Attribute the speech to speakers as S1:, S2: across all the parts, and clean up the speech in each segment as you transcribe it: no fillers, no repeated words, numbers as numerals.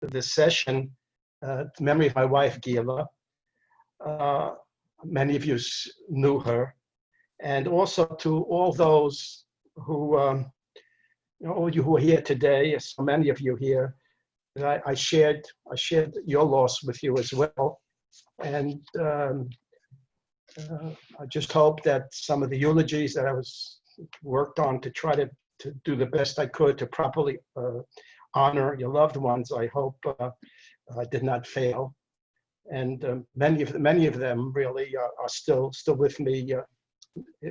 S1: this session to memory of my wife, Gila. Many of you knew her. And also to all those who, all of you who are here today, so many of you here, I shared your loss with you as well. And I just hope that some of the eulogies that I worked on to try to do the best I could to properly honor your loved ones, I hope I did not fail. And many of them really are still with me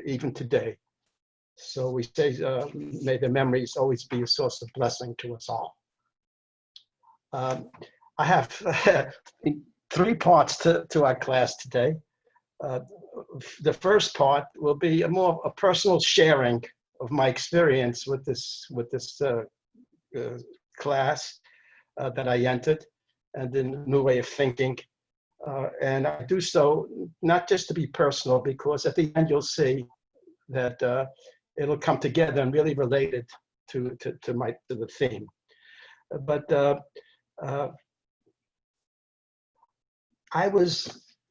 S1: even today. So we say, may their memories always be a source of blessing to us all. I have 3 parts to our class today. The first part will be a personal sharing of my experience with this class that I entered, and the new way of thinking. And I do so not just to be personal, because at the end you'll see that it'll come together and really related to the theme. But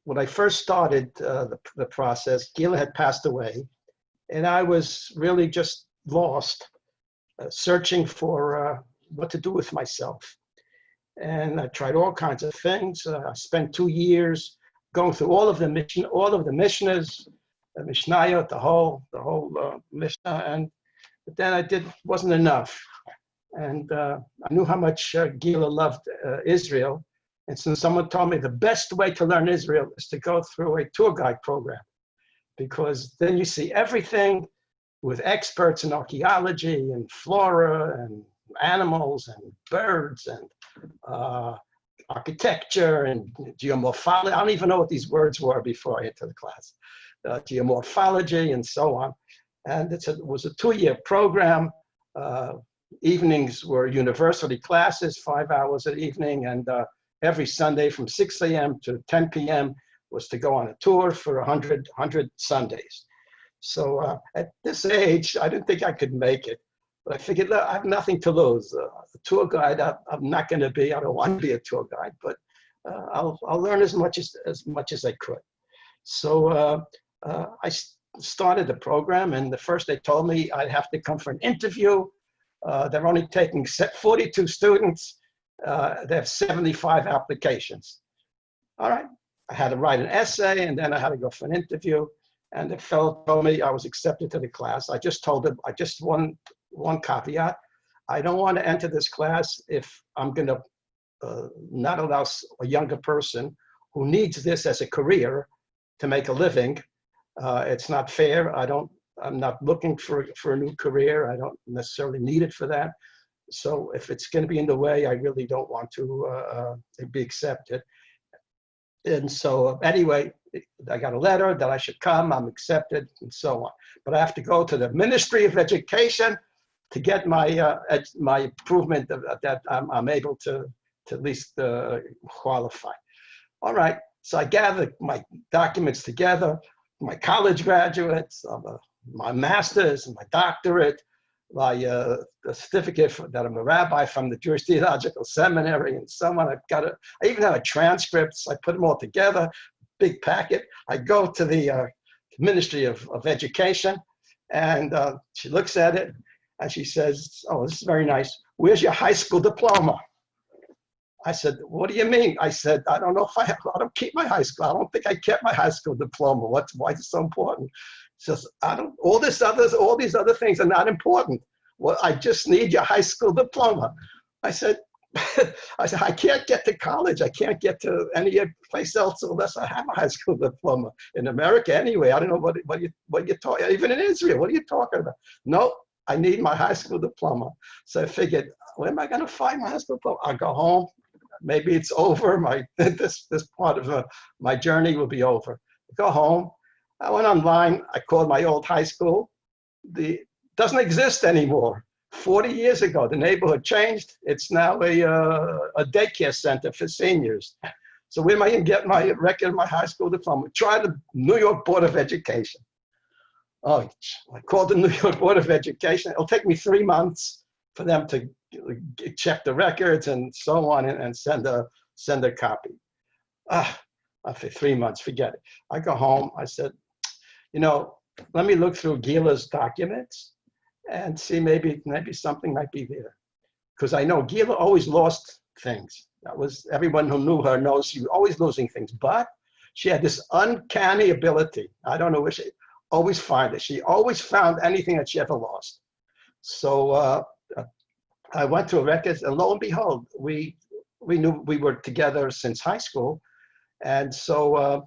S1: when I first started the process, Gila had passed away, and I was really just lost, searching for what to do with myself. And I tried all kinds of things. I spent 2 years going through all of the Mishnahs, the Mishnayot, the whole Mishnah, but then wasn't enough. And I knew how much Gila loved Israel. And so someone told me the best way to learn Israel is to go through a tour guide program, because then you see everything with experts in archaeology and flora and animals and birds and architecture and geomorphology. I don't even know what these words were before I entered the class. Geomorphology and so on. And it was a 2-year program. Evenings were university classes, 5 hours an evening, and every Sunday from 6 a.m. to 10 p.m. was to go on a tour for 100 Sundays. So at this age, I didn't think I could make it. But I figured, look, I have nothing to lose. The tour guide, I'm not going to be. I don't want to be a tour guide, but I'll learn as much as I could. So I started the program, and the first they told me I'd have to come for an interview. They're only taking 42 students. They have 75 applications. All right, I had to write an essay, and then I had to go for an interview. And the fellow told me I was accepted to the class. I just told him, I just one caveat. I don't want to enter this class if I'm going to not allow a younger person who needs this as a career to make a living. It's not fair. I'm not looking for a new career. I don't necessarily need it for that. So if it's going to be in the way, I really don't want to be accepted. And so anyway, I got a letter that I should come, I'm accepted, and so on. But I have to go to the Ministry of Education to get my my improvement that I'm able to at least qualify. All right, so I gathered my documents together, my college graduates, my master's, my doctorate, my the certificate that I'm a rabbi from the Jewish Theological Seminary, and so on. I even have a transcripts. I put them all together, big packet. I go to the Ministry of Education, and she looks at it, and she says, "Oh, this is very nice. Where's your high school diploma?" I said, "What do you mean?" I said, "I don't know if I don't keep my high school. I don't think I kept my high school diploma. Why is it so important?" She says, all these other things are not important. Well, I just need your high school diploma." I said, I can't get to college. I can't get to any place else unless I have a high school diploma. In America anyway, I don't know what you're talking, even in Israel, what are you talking about? No, I need my high school diploma. So I figured, where am I going to find my high school diploma? I'll go home. Maybe it's over. This part of my journey will be over. Go home. I went online. I called my old high school. It doesn't exist anymore. 40 years ago, the neighborhood changed. It's now a daycare center for seniors. So where am I going to get my record of my high school diploma? Try the New York Board of Education. Oh, I called the New York Board of Education. It'll take me 3 months for them to check the records and so on, and send a copy. After 3 months, forget it. I go home. I said, let me look through Gila's documents and see maybe something might be there, because I know Gila always lost things. That was, everyone who knew her knows she was always losing things, but she had this uncanny ability. I don't know where she always find it. She always found anything that she ever lost. So I went to records, and lo and behold, we knew we were together since high school, and so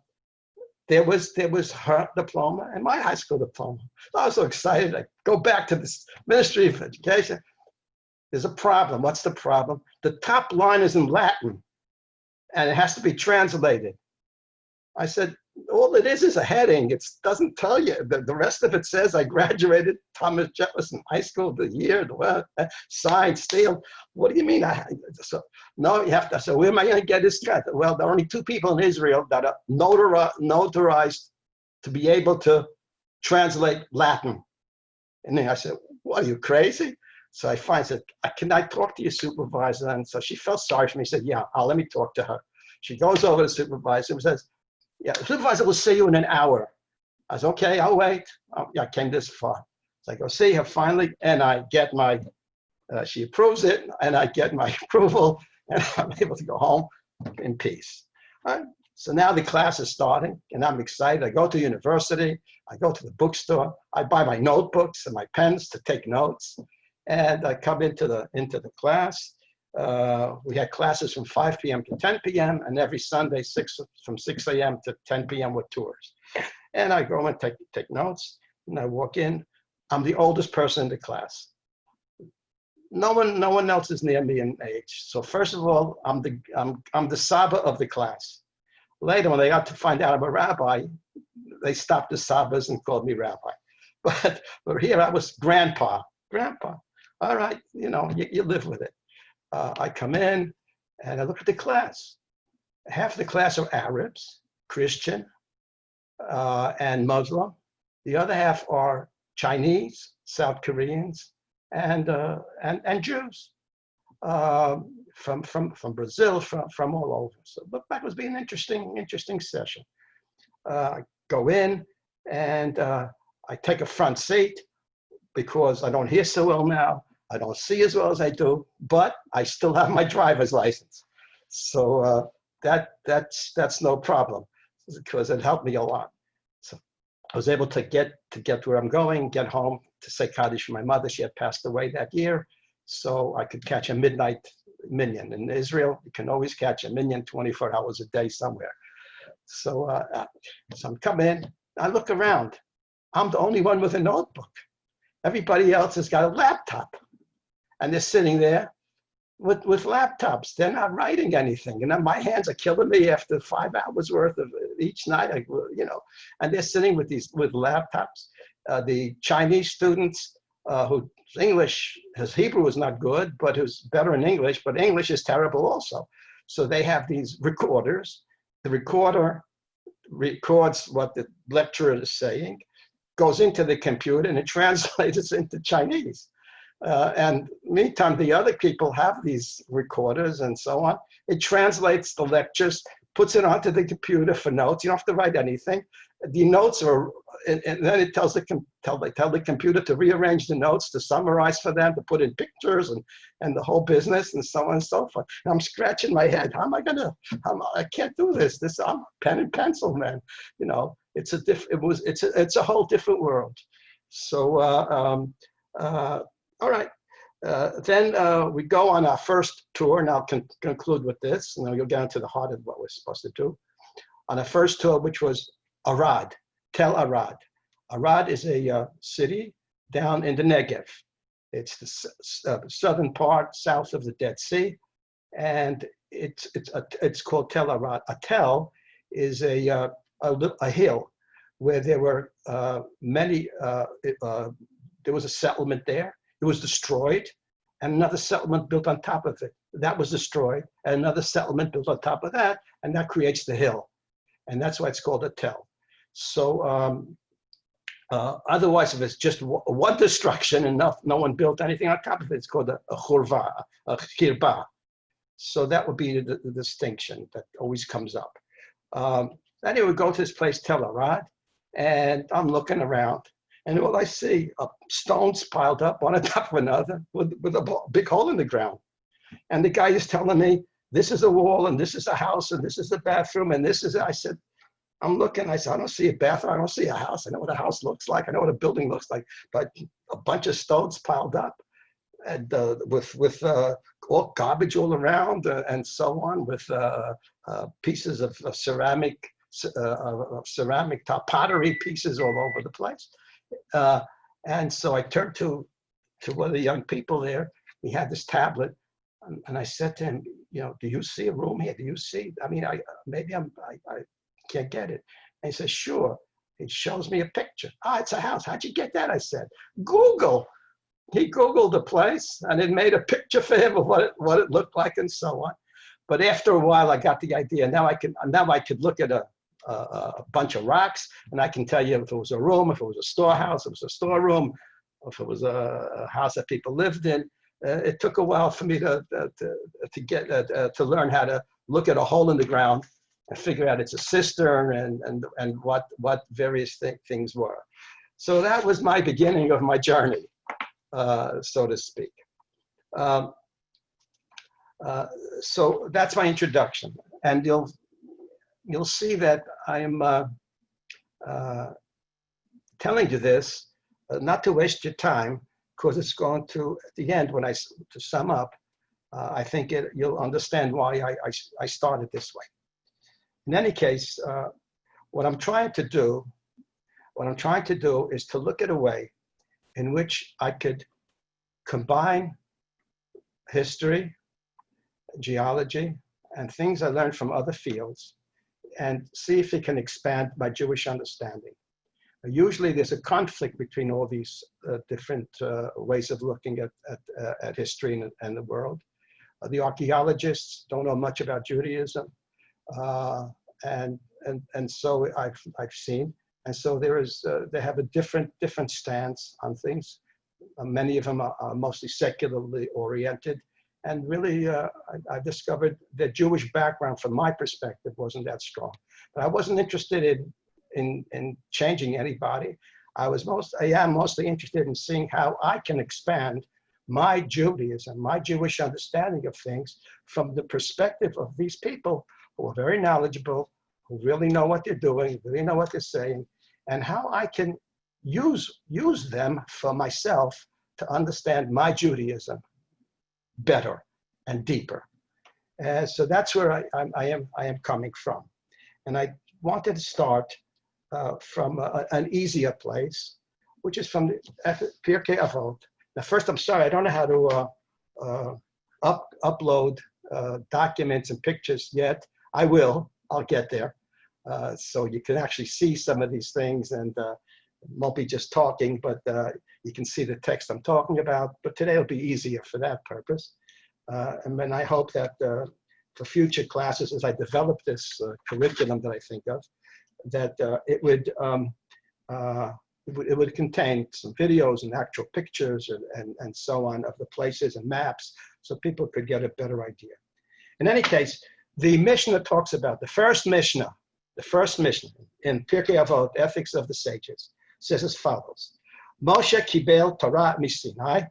S1: there was her diploma and my high school diploma. I was so excited. I go back to this Ministry of Education. There's a problem. What's the problem? The top line is in Latin, and it has to be translated. I said, all it is a heading. It doesn't tell you. The rest of it says I graduated Thomas Jefferson High School, the year, signed, sealed. What do you mean? No, you have to. So where am I going to get this straight? Well, there are only 2 people in Israel that are notarized to be able to translate Latin. And then I said, what, are you crazy? So I said, can I talk to your supervisor? And so she felt sorry for me. She said, yeah, let me talk to her. She goes over to the supervisor and says, yeah, the supervisor will see you in an hour. I said, okay, I'll wait. I came this far. So I go see her finally, and I get my, she approves it, and I get my approval, and I'm able to go home in peace. All right? So now the class is starting, and I'm excited. I go to university. I go to the bookstore. I buy my notebooks and my pens to take notes, and I come into the class. We had classes from 5 p.m. to 10 p.m. and every Sunday from 6 a.m. to 10 p.m. with tours. And I go and take notes, and I walk in. I'm the oldest person in the class. No one else is near me in age. So first of all, I'm the Saba of the class. Later, when they got to find out I'm a rabbi, they stopped the Sabas and called me rabbi. But here I was grandpa. All right, you live with it. I come in and I look at the class. Half the class are Arabs, Christian, and Muslim. The other half are Chinese, South Koreans, and Jews from Brazil, from all over. So look back, was being an interesting session. Go in and I take a front seat because I don't hear so well now. I don't see as well as I do, but I still have my driver's license. So that's no problem, because it helped me a lot. So I was able to get where I'm going, get home to say Kaddish for my mother. She had passed away that year, so I could catch a midnight minyan. In Israel, you can always catch a minyan 24 hours a day somewhere. So I'm coming in, I look around. I'm the only one with a notebook. Everybody else has got a laptop. And they're sitting there with laptops. They're not writing anything. And then my hands are killing me after 5 hours worth of each night, and they're sitting with laptops. The Chinese students whose Hebrew is not good, but who's better in English, but English is terrible also. So they have these recorders. The recorder records what the lecturer is saying, goes into the computer, and it translates into Chinese. And meantime, the other people have these recorders and so on. It translates the lectures, puts it onto the computer for notes. You don't have to write anything. The notes are, and then it tells they tell the computer to rearrange the notes, to summarize for them, to put in pictures and the whole business and so on and so forth. And I'm scratching my head. How am I I can't do this. I'm pen and pencil, man. It's a whole different world. So, all right. Then we go on our first tour, and I'll conclude with this, and then we'll get into the heart of what we're supposed to do. On the first tour, which was Arad, Tel Arad. Arad is a city down in the Negev. It's the southern part, south of the Dead Sea, and it's called Tel Arad. A tel is a hill where there were there was a settlement there. It was destroyed, and another settlement built on top of it. That was destroyed, and another settlement built on top of that, and that creates the hill. And that's why it's called a tel. So Otherwise, if it's just one destruction and no one built anything on top of it, it's called a churva, a chirba. So that would be the distinction that always comes up. Anyway, we go to this place, Tel Arad, and I'm looking around, and all I see are stones piled up one on top of another with a big hole in the ground. And the guy is telling me, this is a wall, and this is a house, and this is a bathroom, and this is, I said, I'm looking, I said, I don't see a bathroom, I don't see a house. I know what a house looks like, I know what a building looks like, but a bunch of stones piled up and with all garbage all around and so on, with pieces of ceramic pottery pieces all over the place. And so I turned to one of the young people there. He had this tablet, and I said to him, do you see a room here? Do you see? I mean, I can't get it. And he says, sure. He shows me a picture. It's a house. How'd you get that? I said, Google. He Googled the place, and it made a picture for him of what it looked like and so on. But after a while, I got the idea. Now I could look at a bunch of rocks, and I can tell you if it was a room, if it was a storehouse, if it was a storeroom, if it was a house that people lived in. It took a while for me to learn how to look at a hole in the ground and figure out it's a cistern and what various things were. So that was my beginning of my journey, so to speak. So that's my introduction, and you'll see that I am telling you this not to waste your time, because it's going to, at the end, to sum up, I think you'll understand why I started this way. In any case, what I'm trying to do is to look at a way in which I could combine history, geology, and things I learned from other fields, and see if it can expand my Jewish understanding. Usually there's a conflict between all these different ways of looking at history and the world. The archaeologists don't know much about Judaism, and so I've seen, and so they have a different stance on things. Many of them are mostly secularly oriented, and really I discovered the Jewish background from my perspective wasn't that strong. But I wasn't interested in changing anybody. I am mostly interested in seeing how I can expand my Judaism, my Jewish understanding of things from the perspective of these people who are very knowledgeable, who really know what they're doing, really know what they're saying, and how I can use them for myself to understand my Judaism better and deeper. So that's where I am coming from. And I wanted to start from an easier place, which is from the Pirkei Avot. Now, first, I'm sorry, I don't know how to upload documents and pictures yet. I'll get there. So you can actually see some of these things, and won't be just talking, but you can see the text I'm talking about. But today will be easier for that purpose. And then I hope that for future classes, as I develop this curriculum that I think of, that it would contain some videos and actual pictures and so on of the places and maps, so people could get a better idea. In any case, the Mishnah talks about the first Mishnah in Pirkei Avot, Ethics of the Sages, says as follows: Moshe kibel Torah Sinai.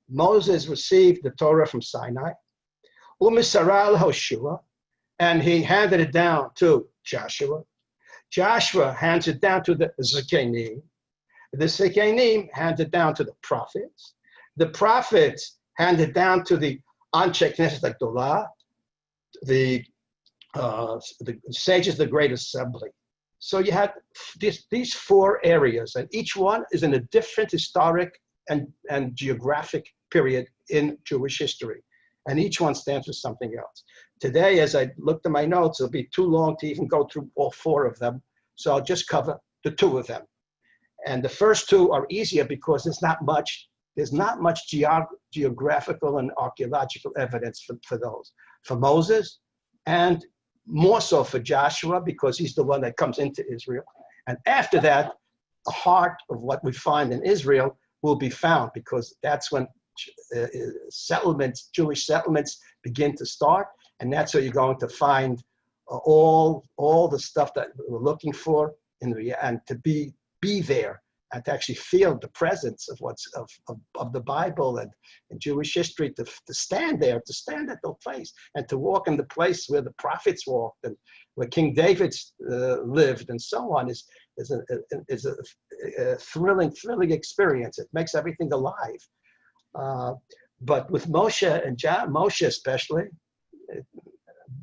S1: Moses received the Torah from Sinai. Umisara Hoshua, and he handed it down to Joshua. Joshua hands it down to the Zikanim. The Zikanim hand it down to the prophets. The prophets hand it down to the Anshe Knesset Gdolah, the sages of the Great Assembly. So you had these four areas, and each one is in a different historic and geographic period in Jewish history. And each one stands for something else. Today, as I looked at my notes, it'll be too long to even go through all four of them. So I'll just cover the two of them. And the first two are easier because there's not much geographical and archaeological evidence for those. For Moses, and more so for Joshua, because he's the one that comes into Israel. And after that, the heart of what we find in Israel will be found, because that's when settlements, Jewish settlements, begin to start, and that's where you're going to find all the stuff that we're looking for and to be there and to actually feel the presence of of the Bible and Jewish history, to stand there, to stand at the place and to walk in the place where the prophets walked and where King David lived and so on is a thrilling experience. It makes everything alive. But with Moshe and Moshe especially,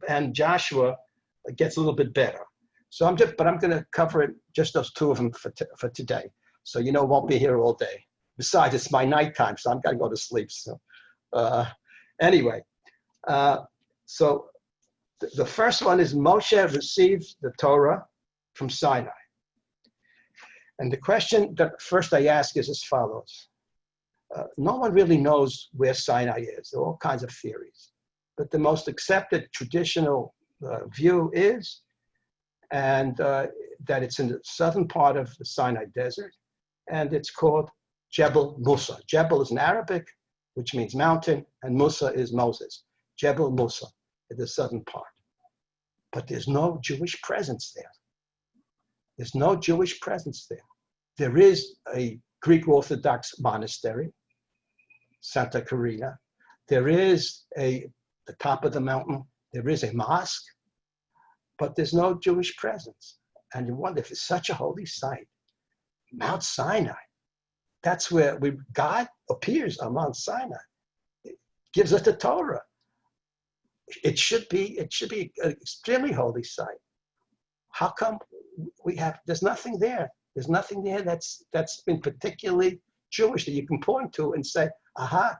S1: and Joshua, it gets a little bit better. So I'm going to cover it, just those two of them for today. So won't be here all day. Besides, it's my nighttime, so I'm going to go to sleep. So anyway, so the first one is Moshe received the Torah from Sinai. And the question that first I ask is as follows. No one really knows where Sinai is. There are all kinds of theories. But the most accepted traditional view is that it's in the southern part of the Sinai desert, and it's called Jebel Musa. Jebel is in Arabic, which means mountain, and Musa is Moses. Jebel Musa in the southern part. But there's no Jewish presence there. There's no Jewish presence there. There is a Greek Orthodox monastery, Santa Carina. There is the top of the mountain, there is a mosque, but there's no Jewish presence. And you wonder if it's such a holy site. Mount Sinai, that's where God appears on Mount Sinai. It gives us the Torah. It should be an extremely holy site. How come there's nothing there? There's nothing there that's been particularly Jewish that you can point to and say, aha,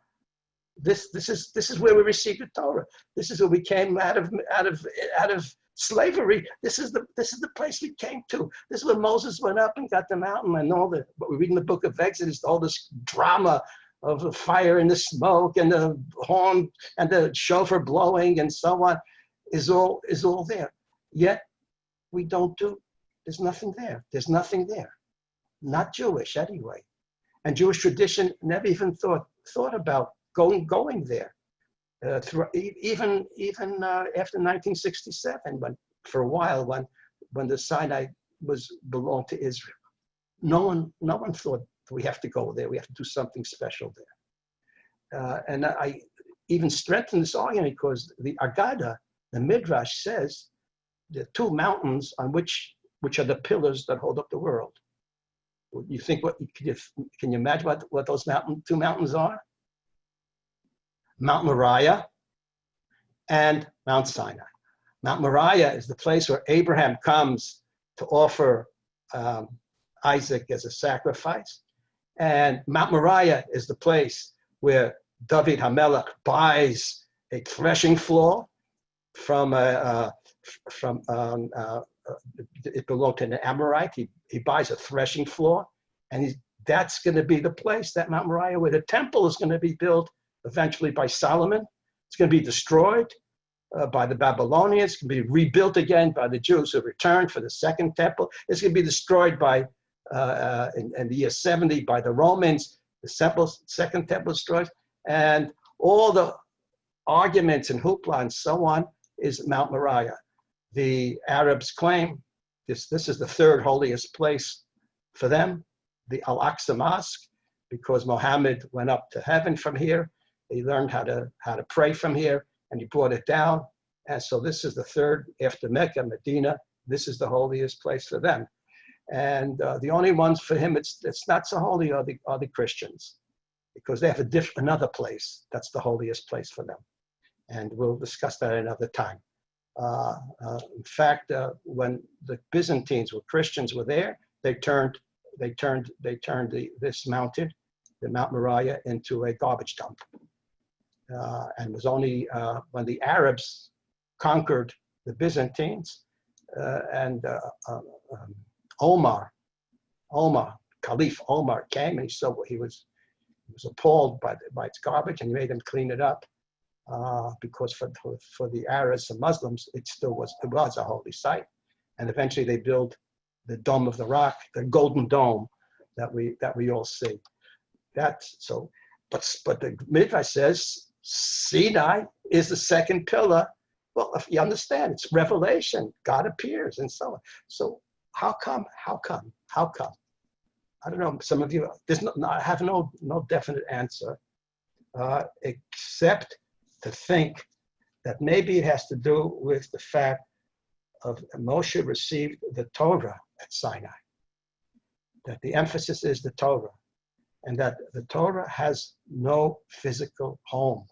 S1: this is where we received the Torah. This is where we came out of slavery. This is the place we came to. This is where Moses went up and got the mountain, and what we read in the book of Exodus, all this drama of the fire and the smoke and the horn and the shofar blowing and so on is all there. Yet there's nothing there. There's nothing there. Not Jewish anyway. And Jewish tradition never even thought about going there. Even after 1967, for a while when the Sinai belonged to Israel, no one thought we have to go there. We have to do something special there. And I even strengthen this argument because the Agada, the Midrash, says the two mountains on which are the pillars that hold up the world. You think can you imagine what those two mountains are? Mount Moriah and Mount Sinai. Mount Moriah is the place where Abraham comes to offer Isaac as a sacrifice. And Mount Moriah is the place where David HaMelech buys a threshing floor from it belonged to an Amorite. He buys a threshing floor, and that's going to be the place, that Mount Moriah, where the temple is going to be built eventually by Solomon. It's going to be destroyed by the Babylonians. It's going to be rebuilt again by the Jews who returned for the second temple. It's going to be destroyed in the year 70 by the Romans. The second temple destroyed. And all the arguments and hoopla and so on is Mount Moriah. The Arabs claim this is the third holiest place for them, the Al-Aqsa Mosque, because Muhammad went up to heaven from here. He learned how to pray from here, and he brought it down. And so this is the third after Mecca, Medina. This is the holiest place for them. And the only ones for him it's not so holy are the Christians, because they have another place that's the holiest place for them. And we'll discuss that another time. In fact, when the Byzantines Christians were there, they turned this mountain, the Mount Moriah, into a garbage dump. And it was only when the Arabs conquered the Byzantines and Caliph Omar came, and he was appalled by its garbage, and he made them clean it up. Because for the Arabs and Muslims, it was a holy site. And eventually they built the Dome of the Rock, the Golden Dome, that we all see. That's so. But the Midrash says Sinai is the second pillar. Well, if you understand, it's revelation. God appears and so on. So how come? I don't know. Some of you, I have no definite answer, except to think that maybe it has to do with the fact of Moshe received the Torah at Sinai. That the emphasis is the Torah, and that the Torah has no physical home.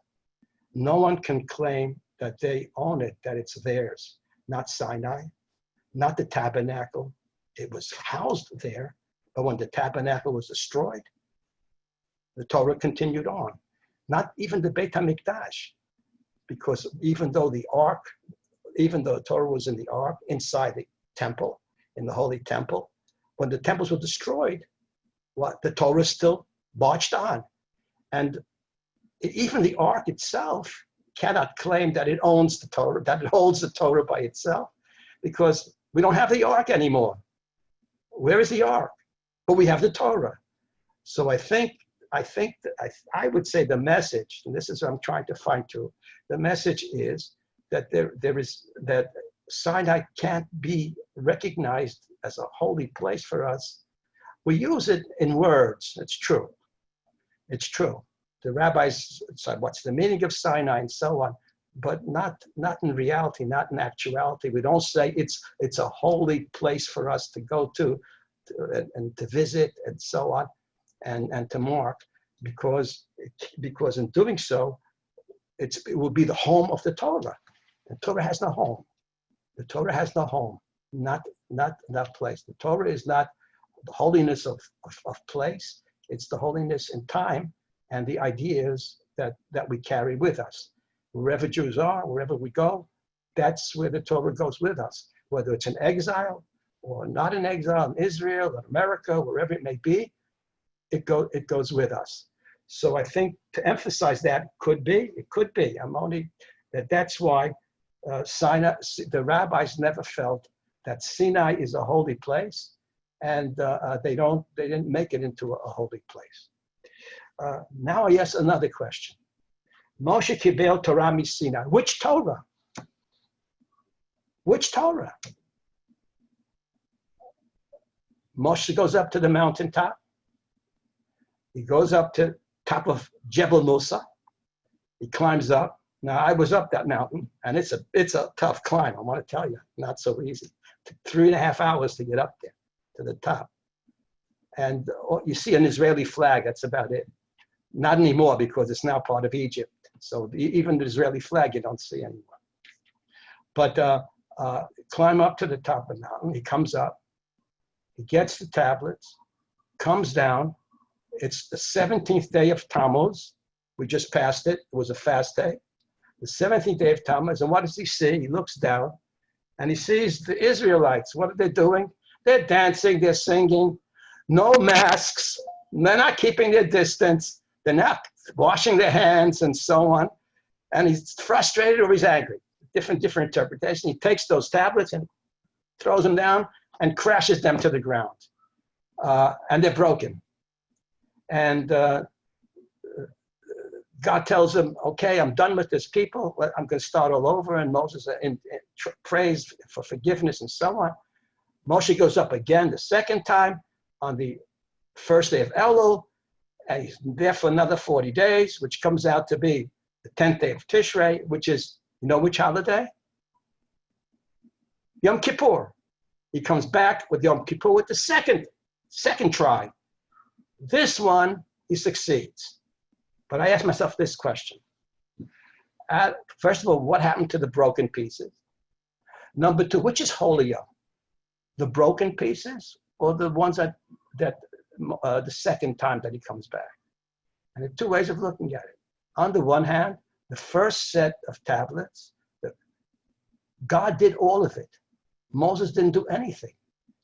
S1: No one can claim that they own it, that it's theirs. Not Sinai, not the tabernacle. It was housed there, but when the tabernacle was destroyed, the Torah continued on. Not even the Beit HaMikdash, because even though the Torah was in the ark, inside the temple, in the holy temple, when the temples were destroyed, the Torah still marched on. And even the ark itself cannot claim that it owns the Torah, that it holds the Torah by itself, because we don't have the ark anymore. Where is the ark? But we have the Torah. So I would say the message, and this is what I'm trying to find to, the message is that that Sinai can't be recognized as a holy place for us. We use it in words. It's true. It's true. The rabbis say, what's the meaning of Sinai and so on, but not in reality, not in actuality. We don't say it's a holy place for us to go to and to visit and so on and to mark, because in doing so, it will be the home of the Torah. The Torah has no home. The Torah has no home, not that place. The Torah is not the holiness of place. It's the holiness in time and the ideas that we carry with us. Wherever Jews are, wherever we go, that's where the Torah goes with us. Whether it's in exile or not in exile, in Israel, in America, wherever it may be, it goes with us. So I think to emphasize that it could be. That's why Sinai, the rabbis never felt that Sinai is a holy place, and they didn't make it into a holy place. Now I ask another question. Moshe kibel Torah mi Sinai. Which Torah? Which Torah? Moshe goes up to the mountaintop. He goes up to top of Jebel Musa. He climbs up. Now I was up that mountain, and it's a tough climb. I want to tell you, not so easy. It took 3.5 hours to get up there to the top. And you see an Israeli flag. That's about it. Not anymore, because it's now part of Egypt. So even the Israeli flag you don't see anymore. But climb up to the top of the mountain. He comes up. He gets the tablets, comes down. It's the 17th day of Tammuz. We just passed it. It was a fast day. The 17th day of Tammuz. And what does he see? He looks down and he sees the Israelites. What are they doing? They're dancing. They're singing. No masks. They're not keeping their distance. They're not washing their hands and so on. And he's frustrated or he's angry. Different interpretation. He takes those tablets and throws them down and crashes them to the ground. And they're broken. And God tells him, okay, I'm done with this people. I'm going to start all over. And Moses prays for forgiveness and so on. Moshe goes up again the second time on the first day of Elul. And he's there for another 40 days, which comes out to be the 10th day of Tishrei, which is, you know which holiday? Yom Kippur. He comes back with Yom Kippur with the second try. This one, he succeeds. But I ask myself this question. First of all, what happened to the broken pieces? Number two, which is holier? The broken pieces or the ones that the second time that he comes back? And there are two ways of looking at it. On the one hand, the first set of tablets, God did all of it. Moses didn't do anything.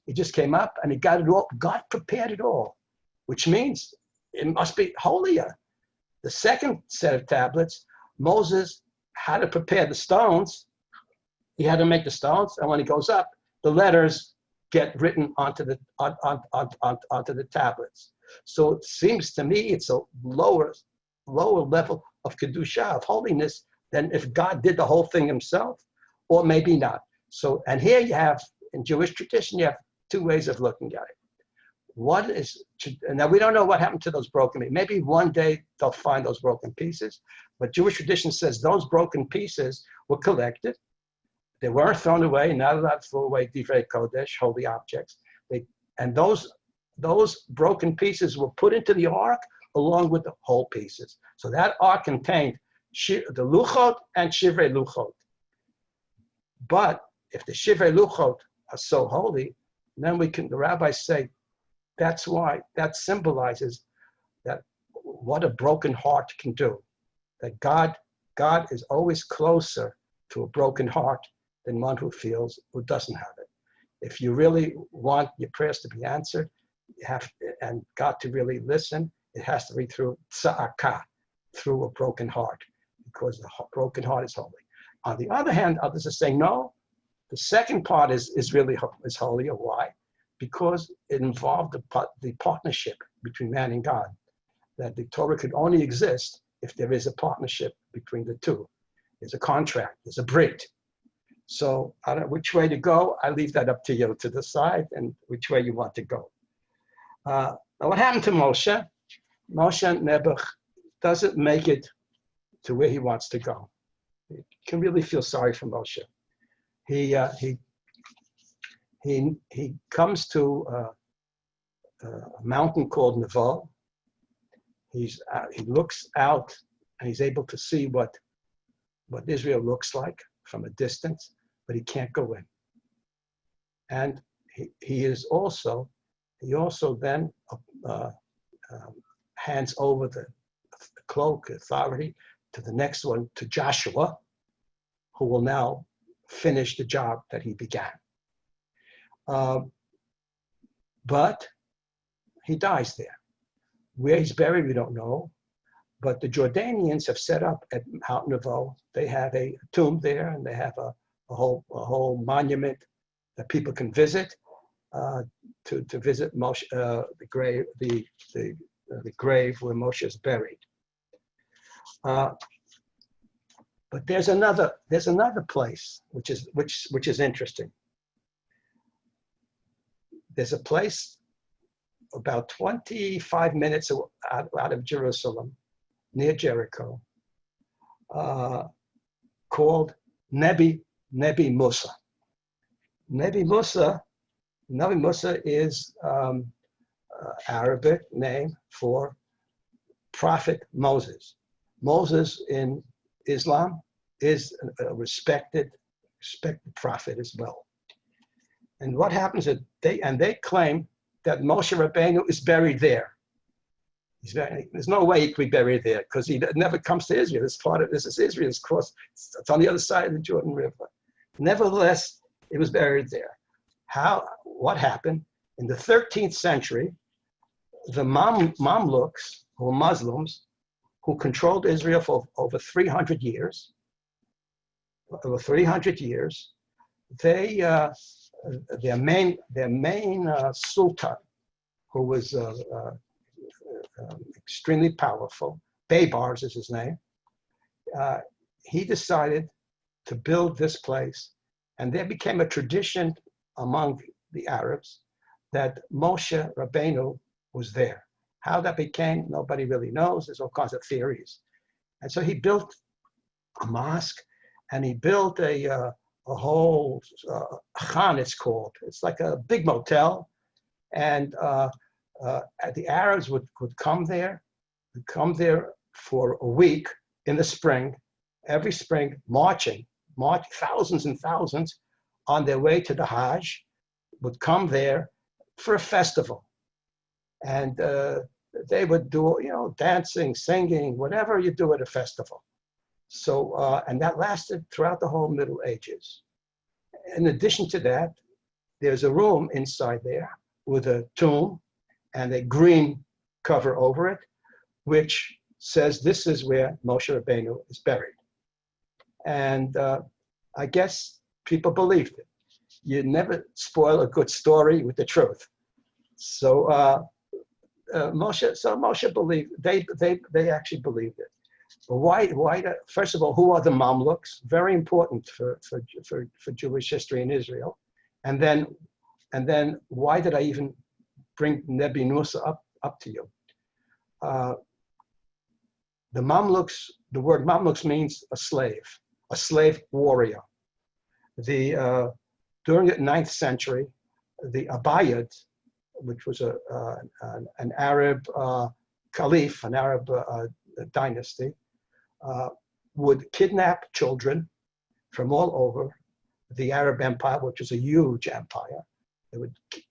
S1: He just came up and he got it all. God prepared it all, which means it must be holier. The second set of tablets, Moses had to prepare the stones. He had to make the stones. And when he goes up, the letters get written onto the tablets. So it seems to me it's a lower level of kedusha, of holiness, than if God did the whole thing himself, or maybe not. So, and here you have, in Jewish tradition, you have two ways of looking at it. One is, now we don't know what happened to those broken pieces. Maybe one day they'll find those broken pieces, but Jewish tradition says those broken pieces were collected. They weren't thrown away, not allowed to throw away divrei kodesh, holy objects. And those broken pieces were put into the ark along with the whole pieces. So that ark contained the luchot and shivrei luchot. But if the shivrei luchot are so holy, then the rabbis say, that's why, that symbolizes that what a broken heart can do. That God is always closer to a broken heart than one who doesn't have it. If you really want your prayers to be answered, and God to really listen, it has to be through tza'akah, through a broken heart, because the broken heart is holy. On the other hand, others are saying, no, the second part is holier. Why? Because it involved the partnership between man and God, that the Torah could only exist if there is a partnership between the two. There's a contract, there's a brit. So I don't know which way to go. I leave that up to you to decide and which way you want to go. Now what happened to Moshe? Moshe Nebuch doesn't make it to where he wants to go. You can really feel sorry for Moshe. He comes to a mountain called Nevo. He looks out and he's able to see what Israel looks like from a distance, but he can't go in. And he also then hands over the cloak authority to the next one, to Joshua, who will now finish the job that he began. But he dies there. Where he's buried, we don't know. But the Jordanians have set up at Mount Nevo. They have a tomb there, and they have a whole monument that people can visit to visit Moshe, the grave where Moshe is buried. But there's another place which is interesting. There's a place about 25 minutes out of Jerusalem, near Jericho, called Nebi Musa. Nebi Musa is Arabic name for Prophet Moses. Moses in Islam is a respected prophet as well. And what happens is they claim that Moshe Rabbeinu is buried there. There's no way he could be buried there because he never comes to Israel. This is Israel's cross. It's on the other side of the Jordan River. Nevertheless, it was buried there. What happened? In the 13th century, the Mamluks, or Muslims, who controlled Israel for over 300 years, their main sultan, who was extremely powerful, Baybars is his name, he decided to build this place, and there became a tradition among the Arabs that Moshe Rabbeinu was there. How that became, nobody really knows. There's all kinds of theories. And so he built a mosque, and he built a whole khan, it's called. It's like a big motel. And the Arabs would come there for a week in the spring, every spring, march thousands and thousands on their way to the Hajj, would come there for a festival. And they would do, dancing, singing, whatever you do at a festival. So, and that lasted throughout the whole Middle Ages. In addition to that, there's a room inside there with a tomb and a green cover over it, which says this is where Moshe Rabbeinu is buried. And I guess people believed it. you never spoil a good story with the truth. So Moshe believed, they actually believed it. But why? First of all, who are the Mamluks? Very important for Jewish history in Israel. And then why did I even bring Nebi Musa up to you? The Mamluks, the word Mamluks means a slave warrior. During the 9th century, the Abayad, which was an Arab caliph, an Arab dynasty, would kidnap children from all over the Arab Empire, which is a huge empire.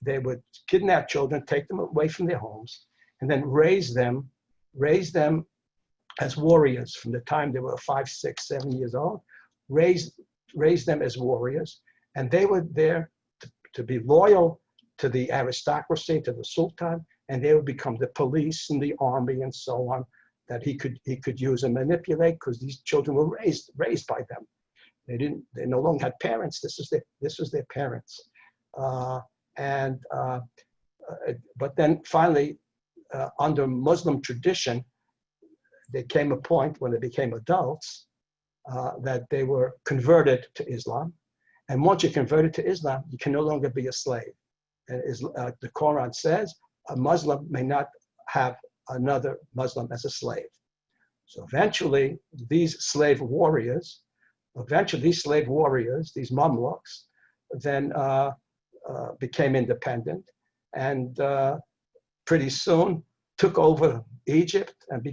S1: They would kidnap children, take them away from their homes, and then raise them as warriors from the time they were 5, 6, 7 years old. Raise them as warriors, and they were there to be loyal to the aristocracy, to the sultan, and they would become the police and the army and so on that he could use and manipulate, because these children were raised by them. They no longer had parents. This was their parents. But then finally, under Muslim tradition, there came a point when they became adults that they were converted to Islam. And once you're converted to Islam, you can no longer be a slave. And the Quran says a Muslim may not have another Muslim as a slave. So eventually, these slave warriors, these Mamluks, then became independent, and pretty soon took over Egypt and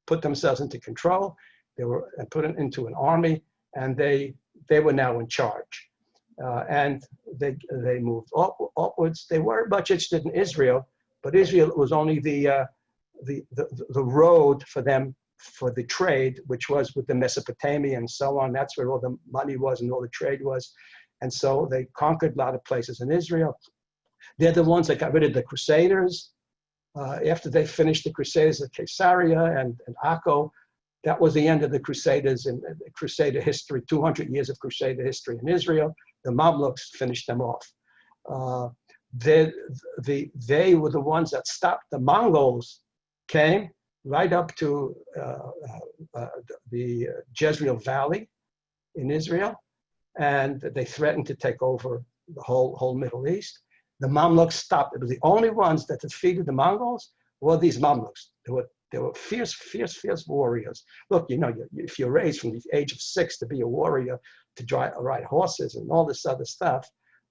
S1: put themselves into control. They were put into an army, and they were now in charge. And they moved upwards. They weren't much interested in Israel, but Israel was only the road for them for the trade, which was with the Mesopotamia and so on. That's where all the money was and all the trade was. And so they conquered a lot of places in Israel. They're the ones that got rid of the Crusaders. After they finished the Crusaders at Caesarea and Akko, that was the end of the Crusaders and Crusader history, 200 years of Crusader history in Israel. The Mamluks finished them off. They were the ones that stopped. The Mongols came right up to the Jezreel Valley in Israel, and they threatened to take over the whole Middle East. The Mamluks stopped. It was the only ones that defeated the Mongols were these Mamluks. They were fierce warriors. Look, if you're raised from the age of 6 to be a warrior, to ride horses and all this other stuff,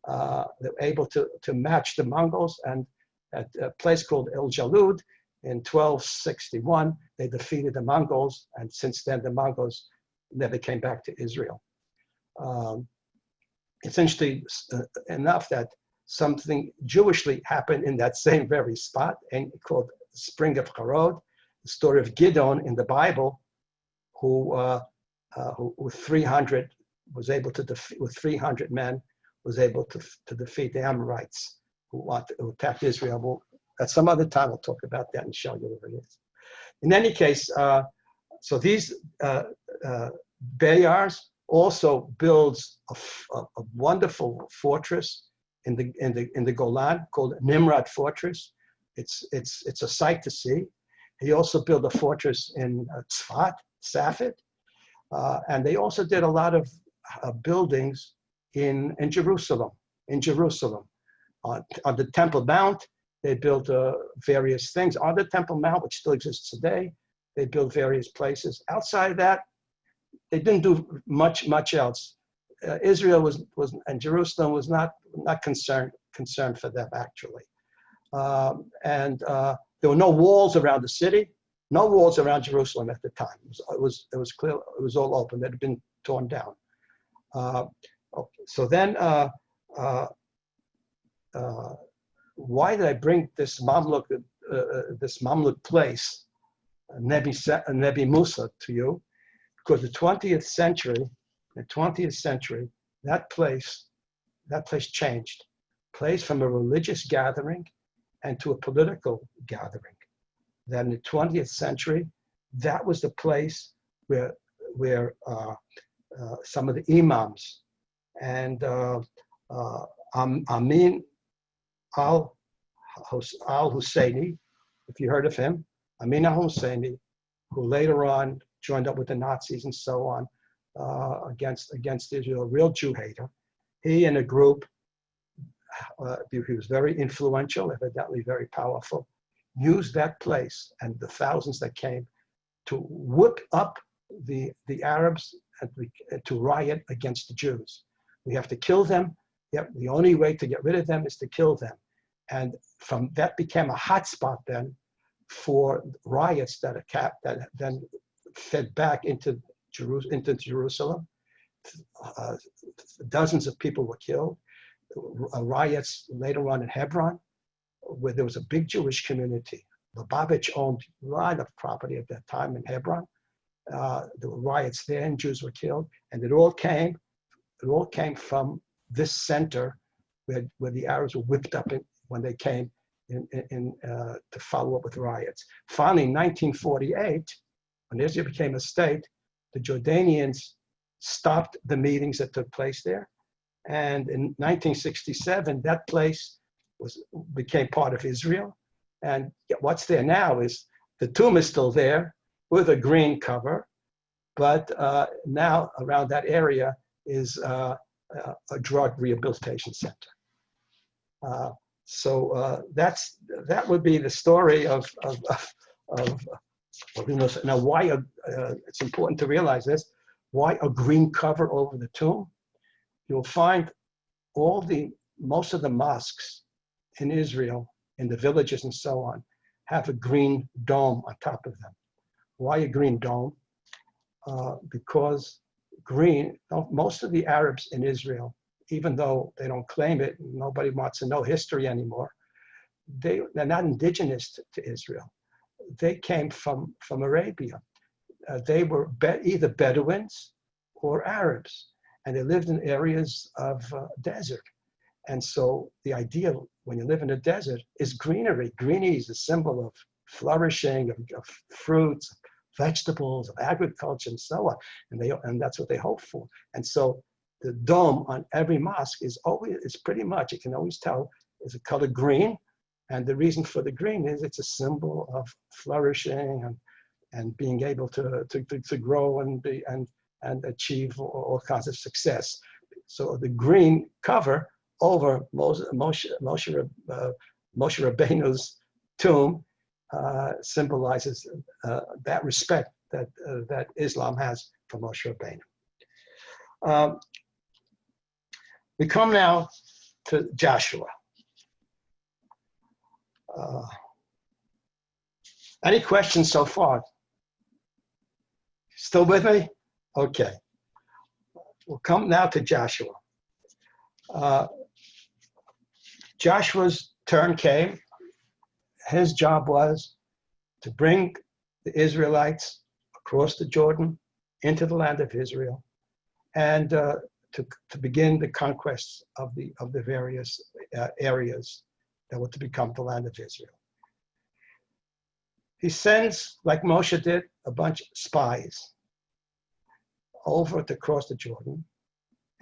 S1: they were able to match the Mongols. And at a place called El Jalud in 1261, they defeated the Mongols. And since then, the Mongols never came back to Israel. It's interesting enough that something Jewishly happened in that same very spot, and called the Spring of Harod, the story of Gideon in the Bible, who with 300 was able to with 300 men was able to defeat the Amorites who attacked Israel. Well, at some other time I'll talk about that and show you what it is. In any case, so these Bayars also builds a wonderful fortress in the Golan called Nimrod Fortress. It's a sight to see. He also built a fortress in Tzfat, Safed, and they also did a lot of buildings in Jerusalem. On the Temple Mount, they built various things. On the Temple Mount, which still exists today, they built various places. Outside of that, they didn't do much else. Israel was and Jerusalem was not concerned for them, actually. And there were no walls around the city, no walls around Jerusalem at the time. It was clear, it was all open. It had been torn down. So then, why did I bring this Mamluk place, Nebi Musa, to you? Because the 20th century, that place changed. Place from a religious gathering and to a political gathering. Then in the 20th century, that was the place where some of the imams and Amin al-Husseini, if you heard of him, Amin al-Husseini, who later on joined up with the Nazis and so on against Israel, a real Jew hater. He and a group, he was very influential, evidently very powerful, used that place and the thousands that came to whip up the Arabs and to riot against the Jews. We have to kill them. Yep, the only way to get rid of them is to kill them. And from that became a hotspot then for riots that then fed back into Jerusalem. Dozens of people were killed. Riots later on in Hebron, where there was a big Jewish community. Lubavitch owned a lot of property at that time in Hebron. There were riots there, and Jews were killed, and it all came from this center where the Arabs were whipped up when they came to follow up with riots. Finally, in 1948, when Israel became a state, the Jordanians stopped the meetings that took place there, and in 1967, that place became part of Israel. And what's there now is the tomb is still there with a green cover, but now around that area is a drug rehabilitation center. So that would be the story of now why it's important to realize this, why a green cover over the tomb. You'll find most of the mosques in Israel, in the villages and so on, have a green dome on top of them. Why a green dome? Because most of the Arabs in Israel, even though they don't claim it, nobody wants to know history anymore, they're not indigenous to Israel. They came from Arabia. They were either Bedouins or Arabs, and they lived in areas of desert. And so the idea when you live in a desert is greenery. Greenery is a symbol of flourishing, of fruits, vegetables, of agriculture, and so on. And that's what they hope for. And so the dome on every mosque is pretty much, you can always tell, is a color green. And the reason for the green is it's a symbol of flourishing and being able to grow and achieve all kinds of success. So the green cover over Moshe Rabbeinu's tomb symbolizes that respect that Islam has for Moshe Rabbeinu. We come now to Joshua. Any questions so far? Still with me? Okay. We'll come now to Joshua. Joshua's turn came. His job was to bring the Israelites across the Jordan into the land of Israel and to begin the conquests of the various areas that were to become the land of Israel. He sends, like Moshe did, a bunch of spies over to cross the Jordan.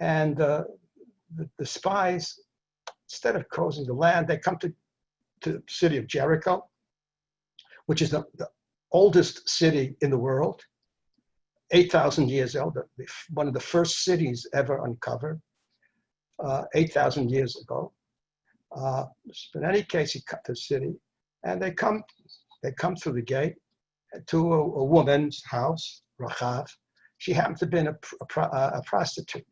S1: And the spies, instead of crossing the land, they come to the city of Jericho, which is the oldest city in the world, 8,000 years old, one of the first cities ever uncovered, 8,000 years ago. In any case, he cut the city, and they come through the gate to a woman's house, Rachav. She happened to have been a prostitute,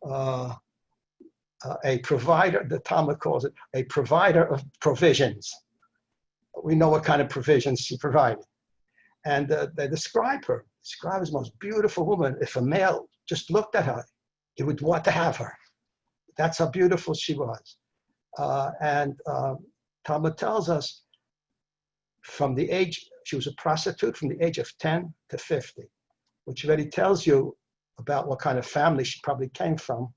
S1: a provider, the Talmud calls it, a provider of provisions. We know what kind of provisions she provided. And they describe her as the most beautiful woman. If a male just looked at her, he would want to have her. That's how beautiful she was. Talmud tells us she was a prostitute from the age of 10 to 50, which already tells you about what kind of family she probably came from.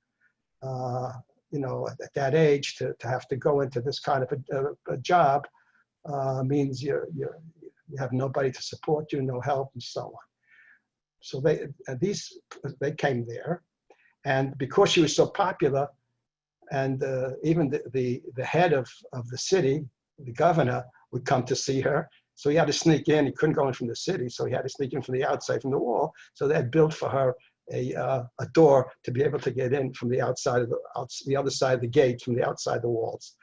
S1: At that age, to have to go into this kind of a job means you have nobody to support you, no help, and so on. So they came there, And because she was so popular, and even the head of the city, the governor, would come to see her. So he had to sneak in. He couldn't go in from the city, so he had to sneak in from the outside, from the wall. So they had built for her a door to be able to get in from the outside of the other side of the gate, from the outside the walls.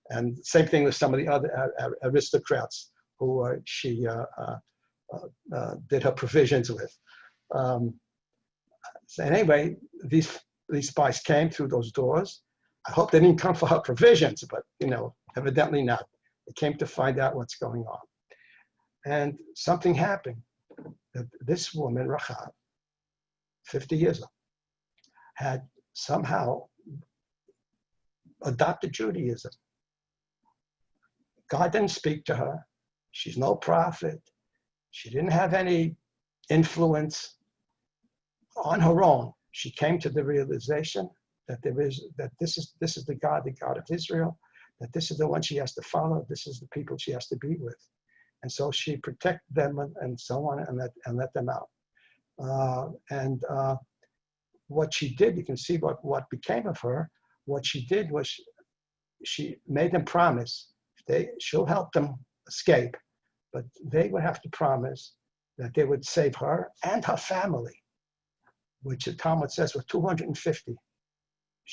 S1: And same thing with some of the other aristocrats who she did her provisions with. So anyway, these spies came through those doors. I hope they didn't come for her provisions, but evidently not. They came to find out what's going on. And something happened. This woman, Rahab, 50 years old, had somehow adopted Judaism. God didn't speak to her. She's no prophet. She didn't have any influence. On her own, she came to the realization that this is the God of Israel, that this is the one she has to follow, this is the people she has to be with. And so she protected them and so on, and let them out. What she did, you can see what became of her. What she did was she made them promise she'll help them escape, but they would have to promise that they would save her and her family, which the Talmud says were 250.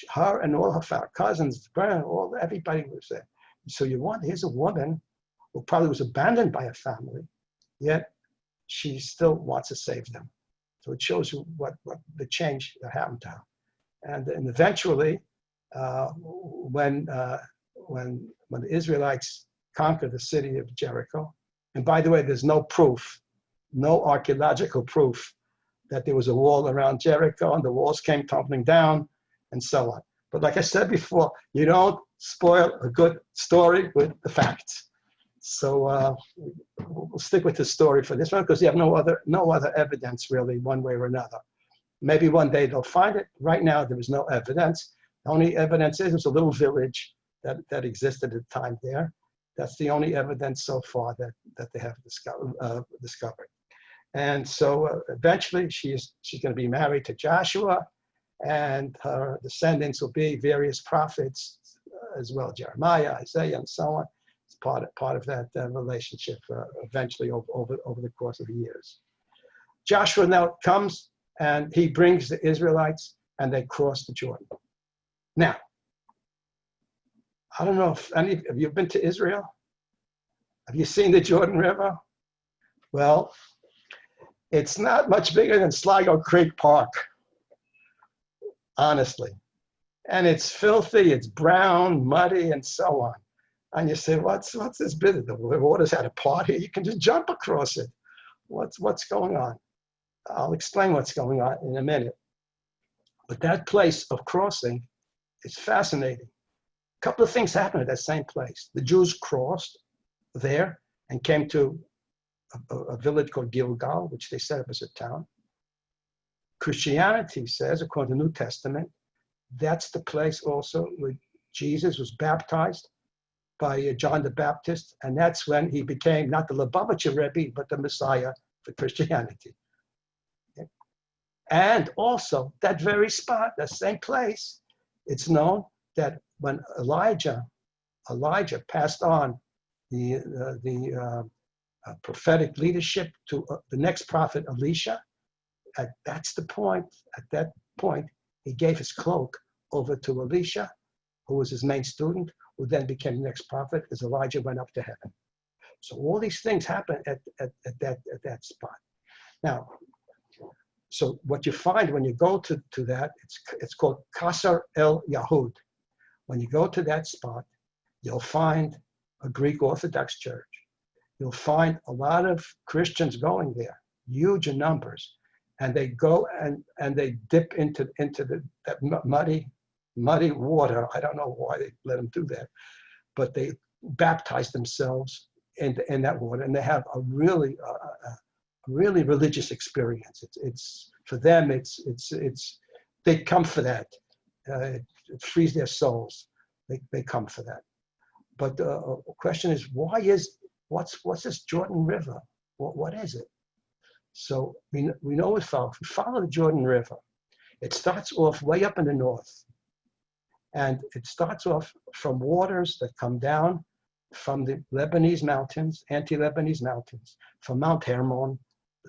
S1: Her and all her cousins, everybody was there. So here's a woman who probably was abandoned by her family, yet she still wants to save them. So it shows you what the change that happened to her. And eventually, when the Israelites conquered the city of Jericho, and by the way, there's no proof, no archaeological proof that there was a wall around Jericho and the walls came tumbling down and so on. But like I said before, you don't spoil a good story with the facts. So we'll stick with the story for this one because you have no other evidence really, one way or another. Maybe one day they'll find it. Right now, there is no evidence. The only evidence is there's a little village that existed at the time there. That's the only evidence so far that they have discovered. And so eventually she's going to be married to Joshua, and her descendants will be various prophets as well, Jeremiah, Isaiah, and so on. It's part of that relationship eventually over the course of the years. Joshua now comes and he brings the Israelites and they cross the Jordan. Now, I don't know if have you been to Israel? Have you seen the Jordan River? Well, it's not much bigger than Sligo Creek Park, honestly. And it's filthy, it's brown, muddy, and so on. And you say, what's this business? The water's had a party. You can just jump across it. What's going on? I'll explain what's going on in a minute. But that place of crossing is fascinating. A couple of things happened at that same place. The Jews crossed there and came to a village called Gilgal, which they set up as a town. Christianity says, according to the New Testament, that's the place also where Jesus was baptized by John the Baptist, and that's when he became not the Lubavitcher Rebbe, but the Messiah for Christianity. Okay. And also, that very spot, that same place, it's known that when Elijah passed on the prophetic leadership to the next prophet, Elisha, that's the point. At that point, he gave his cloak over to Elisha, who was his main student, who then became the next prophet as Elijah went up to heaven. So all these things happen at that spot. Now, so what you find when you go to that, it's called Kasar El Yahud. When you go to that spot, you'll find a Greek Orthodox church. You'll find a lot of Christians going there, huge in numbers, and they go and they dip into that muddy water. I don't know why they let them do that, but they baptize themselves in that water, and they have a really religious experience. It's for them. It's they come for that. It frees their souls. They come for that. But the question is, what's this Jordan River? What is it? So we know we follow the Jordan River. It starts off way up in the north. And it starts off from waters that come down from the Lebanese mountains, anti-Lebanese mountains, from Mount Hermon,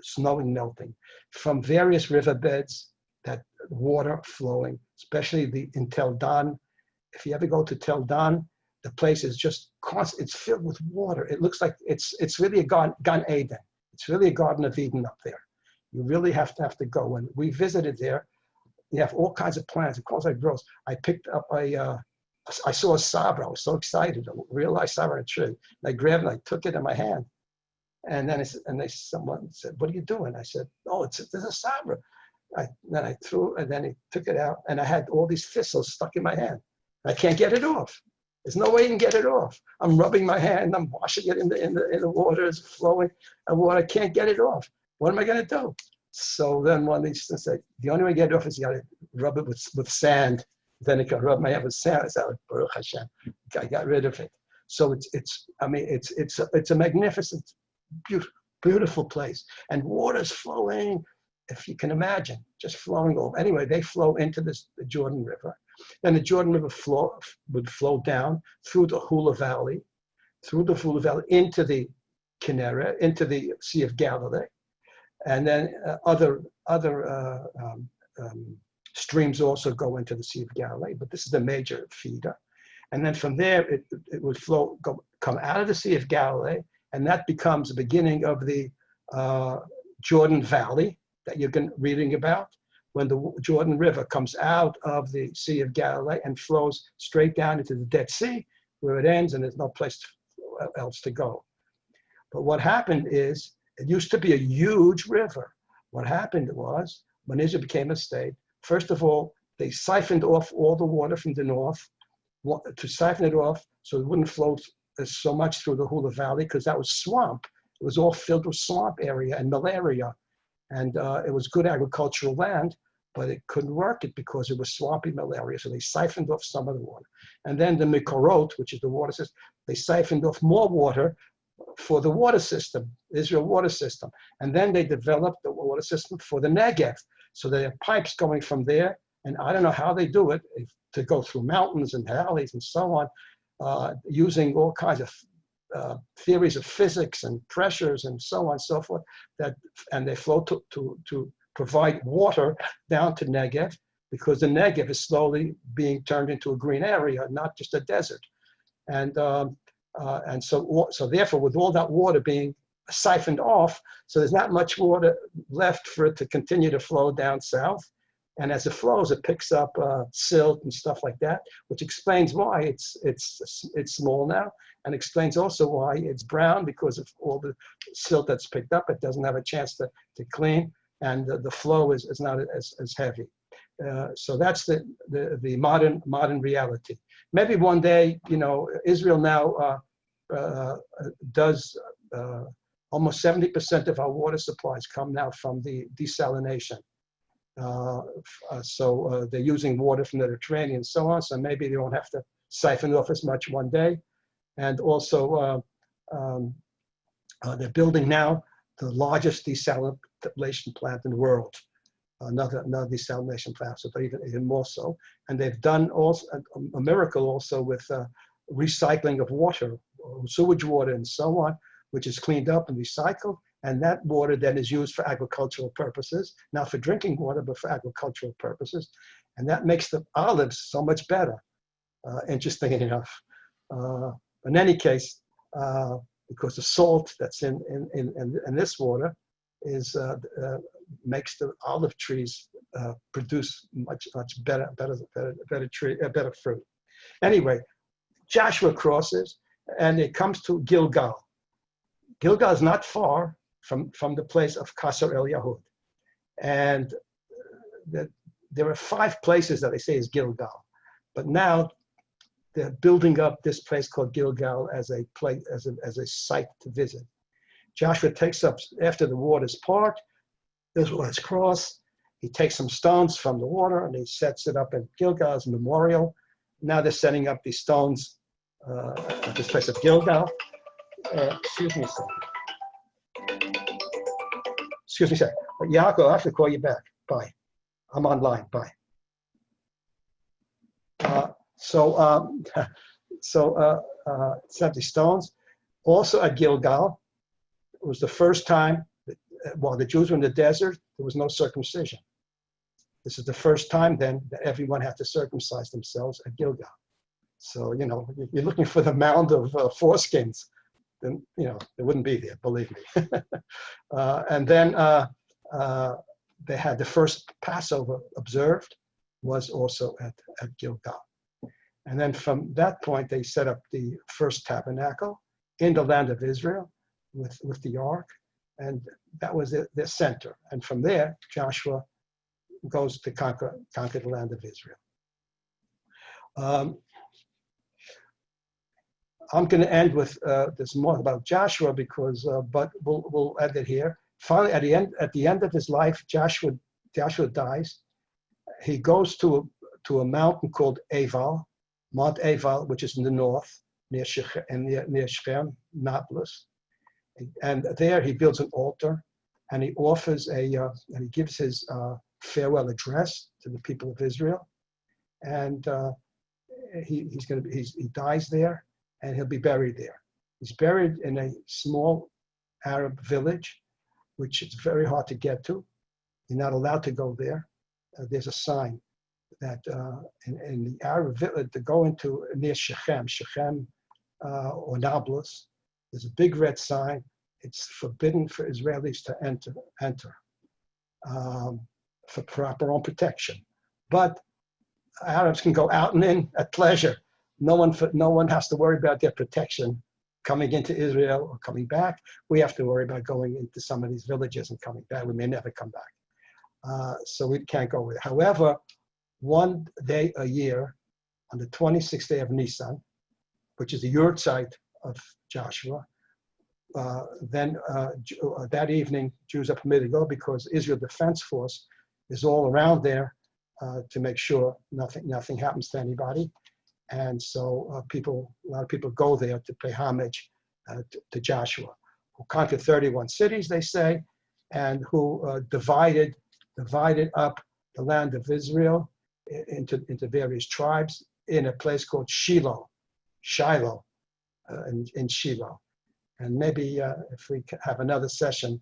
S1: snowing, melting, from various riverbeds, that water flowing, especially in Tel Dan. If you ever go to Tel Dan, the place is just constant. It's filled with water. It looks like it's really a Gan Eden. It's really a Garden of Eden up there. You really have to go. When we visited there, you have all kinds of plants. Of course, I grows. I picked up I saw a sabra. I was so excited. A real life sabra tree. And I grabbed it. I took it in my hand. And then someone said, "What are you doing?" I said, "Oh, there's a sabra." Then I threw it, and then he took it out, and I had all these thistles stuck in my hand. I can't get it off. There's no way you can get it off. I'm rubbing my hand. I'm washing it in the water. It's flowing, and I can't get it off. What am I going to do? So then one of these said, the only way to get it off is you got to rub it with sand. Then it can rub my hand with sand. I said, Baruch Hashem, I got rid of it. So it's a magnificent, beautiful place, and water's flowing. If you can imagine, just flowing over. Anyway, they flow into the Jordan River. Then the Jordan River would flow down through the Hula Valley, into the Kinneret, into the Sea of Galilee. And then other streams also go into the Sea of Galilee, but this is the major feeder. And then from there, it would come out of the Sea of Galilee, and that becomes the beginning of the Jordan Valley that you're reading about, when the Jordan River comes out of the Sea of Galilee and flows straight down into the Dead Sea, where it ends, and there's no place else to go. But what happened is, it used to be a huge river. What happened was, when Israel became a state, first of all, they siphoned off all the water from the north, to siphon it off so it wouldn't flow so much through the Hula Valley, because that was swamp. It was all filled with swamp area and malaria. And it was good agricultural land, but it couldn't work it because it was swampy malaria. So they siphoned off some of the water. And then the Mikorot, which is the water system, they siphoned off more water for the water system, Israel water system. And then they developed the water system for the Negev. So they have pipes going from there, and I don't know how they do it, to go through mountains and valleys and so on, using all kinds of theories of physics and pressures and so on and so forth, and they flow to provide water down to Negev, because the Negev is slowly being turned into a green area, not just a desert. And so therefore, with all that water being siphoned off, so there's not much water left for it to continue to flow down south. And as it flows, it picks up silt and stuff like that, which explains why it's small now, and explains also why it's brown, because of all the silt that's picked up. It doesn't have a chance to clean, and the flow is not as heavy. So that's the modern reality. Maybe one day, Israel now does almost 70% of our water supplies come now from the desalination. So they're using water from the Mediterranean and so on, so maybe they won't have to siphon off as much one day. And also, they're building now the largest desalination plant in the world, another desalination plant, so even more so. And they've done also a miracle also with recycling of water, sewage water and so on, which is cleaned up and recycled. And that water then is used for agricultural purposes, not for drinking water, but for agricultural purposes. And that makes the olives so much better, interesting enough. In any case, because the salt that's in this water makes the olive trees produce much better fruit. Anyway, Joshua crosses, and it comes to Gilgal. Gilgal is not far from the place of Kasar El Yahud. And there are 5 places that they say is Gilgal. But now they're building up this place called Gilgal as a place, as a site to visit. Joshua takes up, after the waters part, this waters cross, he takes some stones from the water and he sets it up in Gilgal as a memorial. Now they're setting up these stones at this place of Gilgal. Excuse me a second. Excuse me a second. Yaakov, I have to call you back. Bye. I'm online. Bye. So 70 stones. Also at Gilgal, it was the first time while the Jews were in the desert, there was no circumcision. This is the first time then that everyone had to circumcise themselves at Gilgal. So, you're looking for the mound of foreskins, then, it wouldn't be there, believe me. And then they had the first Passover observed was also at Gilgal. And then from that point, they set up the first tabernacle in the land of Israel with the ark. And that was their center. And from there, Joshua goes to conquer the land of Israel. I'm going to end with this more about Joshua but we'll end it here. Finally, at the end of his life, Joshua dies. He goes to a mountain called Mount Aval, which is in the north, near Shechem, Nablus. And there he builds an altar, and he offers and he gives his farewell address to the people of Israel. And he dies there, and he'll be buried there. He's buried in a small Arab village, which is very hard to get to. You're not allowed to go there. There's a sign that in the Arab village to go into near Shechem or Nablus, there's a big red sign. It's forbidden for Israelis to enter for our own protection. But Arabs can go out and in at pleasure. No one has to worry about their protection coming into Israel or coming back. We have to worry about going into some of these villages and coming back. We may never come back. So we can't go with it. However, one day a year, on the 26th day of Nisan, which is the Yahrzeit of Joshua, then that evening, Jews are permitted to go because Israel Defense Force is all around there to make sure nothing happens to anybody. And so a lot of people go there to pay homage to Joshua, who conquered 31 cities, they say, and who divided up the land of Israel into various tribes in a place called Shiloh, in Shiloh. And maybe if we have another session,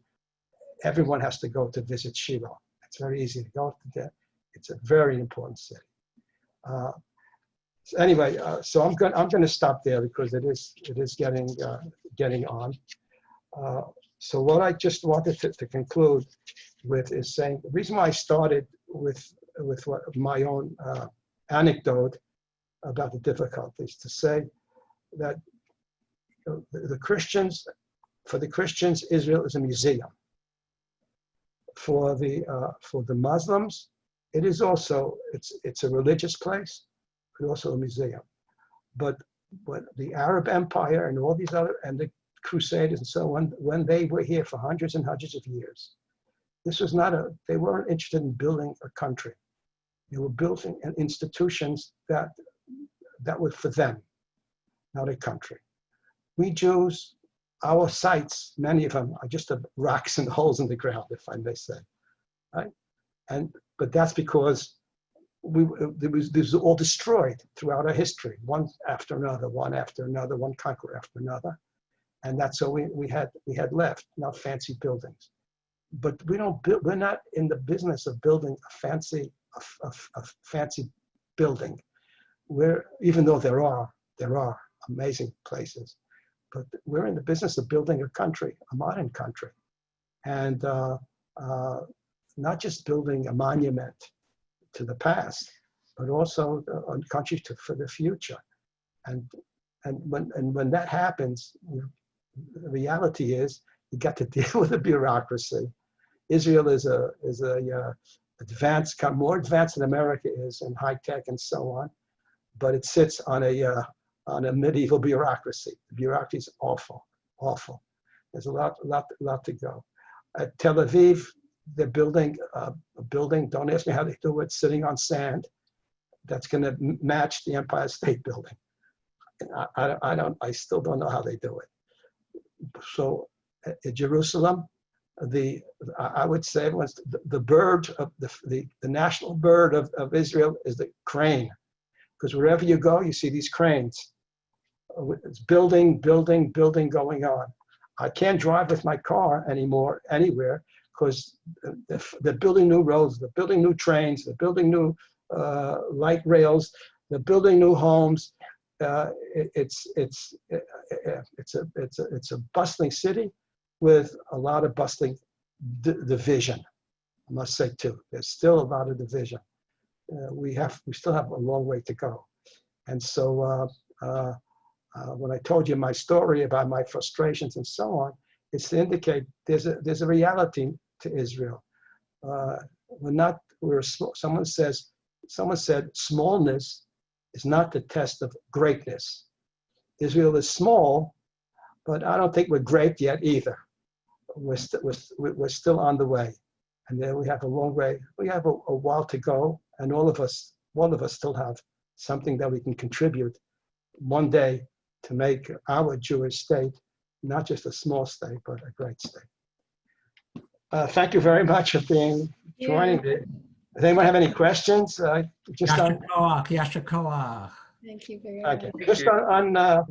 S1: everyone has to go to visit Shiloh. It's very easy to go to there. It's a very important city. So anyway, so I'm going to stop there because it is getting on. So what I just wanted to conclude with is saying the reason why I started with my own anecdote about the difficulties, to say that for the Christians, Israel is a museum. For the Muslims, it is also it's a religious place, but also a museum. But the Arab Empire and all these and the Crusaders and so on, when they were here for hundreds and hundreds of years, they weren't interested in building a country. They were building institutions that were for them, not a country. We Jews, our sites, many of them are just rocks and holes in the ground, if I may say, right? But that's because this was all destroyed throughout our history, one after another, one conqueror after another, and that's all we had left, not fancy buildings. But we're not in the business of building a fancy building. Even though there are amazing places, but we're in the business of building a country, a modern country, and not just building a monument to the past, but also a country for the future. And when that happens, the reality is you got to deal with the bureaucracy. Israel is more advanced than America is in high tech and so on, but it sits on a medieval bureaucracy. The bureaucracy is awful. There's a lot to go. At Tel Aviv, they're building a building. Don't ask me how they do it. Sitting on sand, that's going to match the Empire State Building. I still don't know how they do it. So at Jerusalem, I would say the bird of the national bird of Israel is the crane, because wherever you go, you see these cranes. It's building going on. I can't drive with my car anymore anywhere because they're building new roads, they're building new trains, they're building new light rails, they're building new homes. It's a bustling city with a lot of bustling division. I must say too, there's still a lot of division. We still have a long way to go, and so when I told you my story about my frustrations and so on, it's to indicate there's a reality to Israel. Someone said smallness is not the test of greatness. Israel is small, but I don't think we're great yet either. We're still on the way, and then we have a long way. We have a while to go, and all of us still have something that we can contribute one day to make our Jewish state not just a small state, but a great state. Thank you very much for joining me. Does anyone have any questions?
S2: Yasher Koach.
S3: Thank you very much.
S1: Just on